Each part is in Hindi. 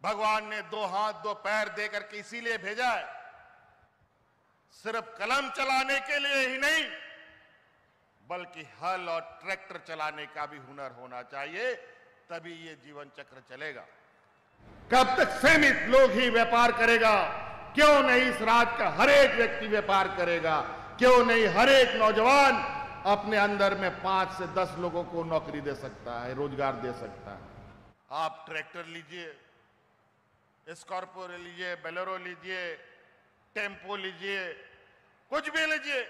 भगवान ने 2 हाथ 2 पैर देकर के इसीलिए भेजा है, सिर्फ कलम चलाने के लिए ही नहीं, बल्कि हल और ट्रैक्टर चलाने का भी हुनर होना चाहिए, तभी ये जीवन चक्र चलेगा। कब तक सीमित लोग ही व्यापार करेगा? क्यों नहीं इस राज्य का हर एक व्यक्ति व्यापार करेगा? क्यों नहीं हर एक नौजवान अपने अंदर में 5 से 10 लोगों को नौकरी दे सकता है, रोजगार दे सकता है? आप ट्रैक्टर लीजिए, स्कॉर्पियो लीजिए, बोलेरो लीजिए, टेम्पो लीजिए, कुछ भी लीजिए।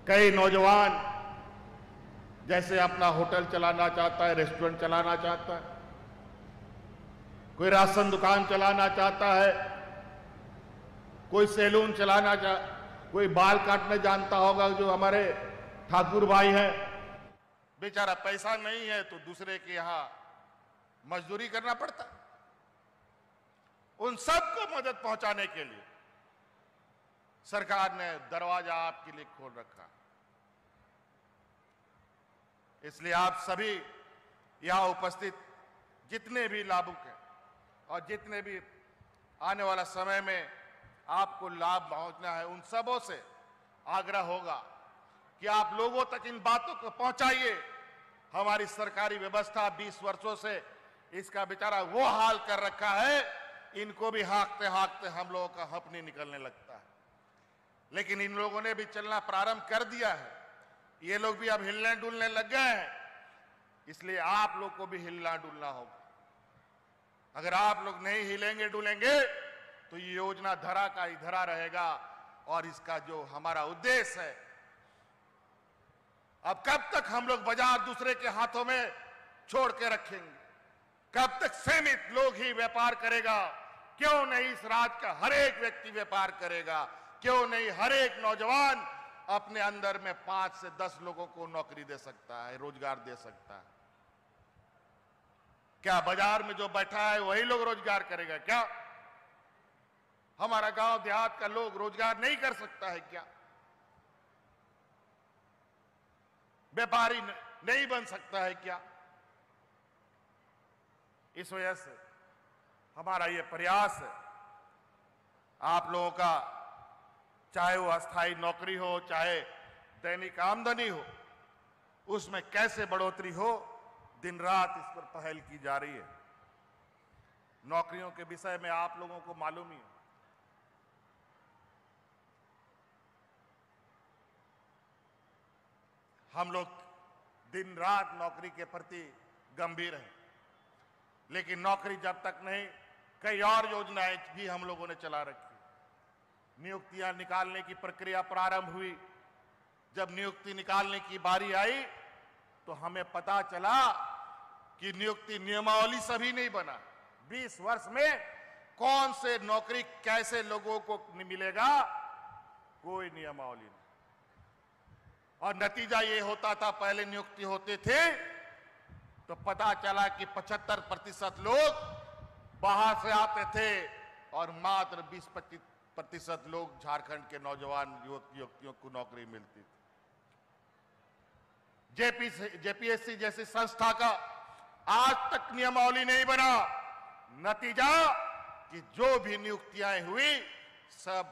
कई नौजवान जैसे अपना होटल चलाना चाहता है, रेस्टोरेंट चलाना चाहता है, कोई राशन दुकान चलाना चाहता है, कोई सैलून चलाना कोई बाल काटने जानता होगा, जो हमारे ठाकुर भाई है, बेचारा पैसा नहीं है तो दूसरे के यहां मजदूरी करना पड़ता है। उन सबको मदद पहुंचाने के लिए सरकार ने दरवाजा आपके लिए खोल रखा। इसलिए आप सभी यहां उपस्थित जितने भी लाभुक हैं और जितने भी आने वाला समय में आपको लाभ पहुंचना है, उन सबों से आग्रह होगा कि आप लोगों तक इन बातों को पहुंचाइए। हमारी सरकारी व्यवस्था 20 वर्षों से इसका बेचारा वो हाल कर रखा है, इनको भी हाँकते हाँकते हम लोगों का हप नहीं निकलने लगता है। लेकिन इन लोगों ने भी चलना प्रारंभ कर दिया है, ये लोग भी अब हिलने डुलने लग गए हैं, इसलिए आप लोग को भी हिलना डुलना होगा। अगर आप लोग नहीं हिलेंगे डुलेंगे तो ये योजना धरा का ही धरा रहेगा। और इसका जो हमारा उद्देश्य है, अब कब तक हम लोग बाजार दूसरे के हाथों में छोड़ के रखेंगे? कब तक सीमित लोग ही व्यापार करेगा? क्यों नहीं इस राज्य का हर एक व्यक्ति व्यापार करेगा? क्यों नहीं हर एक नौजवान अपने अंदर में 5 से 10 लोगों को नौकरी दे सकता है, रोजगार दे सकता है? क्या बाजार में जो बैठा है वही लोग रोजगार करेगा क्या? हमारा गांव देहात का लोग रोजगार नहीं कर सकता है क्या? व्यापारी नहीं बन सकता है क्या? इस वजह से हमारा ये प्रयास है, आप लोगों का, चाहे वो अस्थायी नौकरी हो, चाहे दैनिक आमदनी हो, उसमें कैसे बढ़ोतरी हो, दिन रात इस पर पहल की जा रही है। नौकरियों के विषय में आप लोगों को मालूम ही है, हम लोग दिन रात नौकरी के प्रति गंभीर हैं, लेकिन नौकरी जब तक नहीं, कई और योजनाएं भी हम लोगों ने चला रखी। नियुक्तियां निकालने की प्रक्रिया प्रारंभ हुई। जब नियुक्ति निकालने की बारी आई तो हमें पता चला कि नियुक्ति नियमावली सभी नहीं बना। 20 वर्ष में कौन से नौकरी कैसे लोगों को मिलेगा, कोई नियमावली नहीं। और नतीजा ये होता था, पहले नियुक्ति होते थे तो पता चला कि 75% लोग बाहर से आते थे और मात्र 20-25% लोग झारखंड के नौजवान युवक युवतियों को नौकरी मिलती थी। जेपीएससी जैसी संस्था का आज तक नियमावली नहीं बना। नतीजा कि जो भी नियुक्तियां हुई सब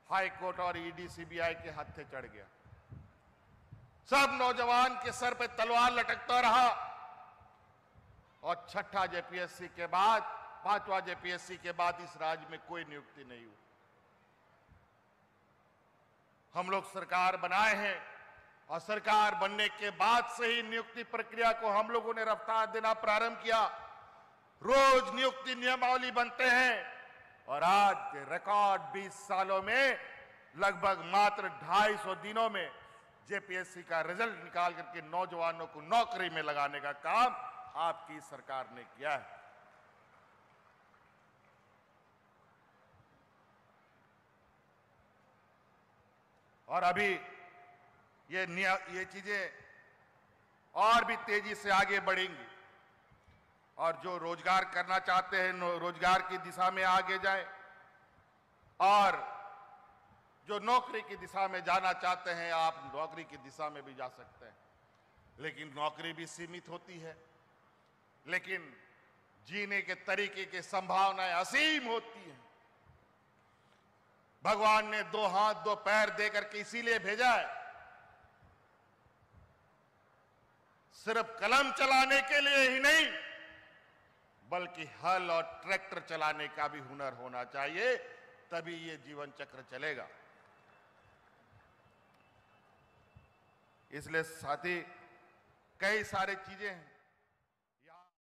हाई कोर्ट और ईडी सीबीआई के हत्थे चढ़ गया। सब नौजवान के सर पे तलवार लटकता रहा। और छठा जेपीएससी के बाद, 5वां जेपीएससी के बाद इस राज्य में कोई नियुक्ति नहीं हुई। हम लोग सरकार बनाए हैं और सरकार बनने के बाद से ही नियुक्ति प्रक्रिया को हम लोगों ने रफ्तार देना प्रारंभ किया। रोज नियुक्ति नियमावली बनते हैं और आज के रिकॉर्ड 20 सालों में लगभग मात्र 250 दिनों में जेपीएससी का रिजल्ट निकाल करके नौजवानों को नौकरी में लगाने का काम आपकी सरकार ने किया है। और अभी ये चीजें और भी तेजी से आगे बढ़ेंगी और जो रोजगार करना चाहते हैं रोजगार की दिशा में आगे जाए और जो नौकरी की दिशा में जाना चाहते हैं आप नौकरी की दिशा में भी जा सकते हैं। लेकिन नौकरी भी सीमित होती है। लेकिन जीने के तरीके की संभावनाएं असीम होती हैं। भगवान ने 2 हाथ 2 पैर देकर के इसीलिए भेजा है, सिर्फ कलम चलाने के लिए ही नहीं, बल्कि हल और ट्रैक्टर चलाने का भी हुनर होना चाहिए, तभी ये जीवन चक्र चलेगा। इसलिए साथी, कई सारी चीजें हैं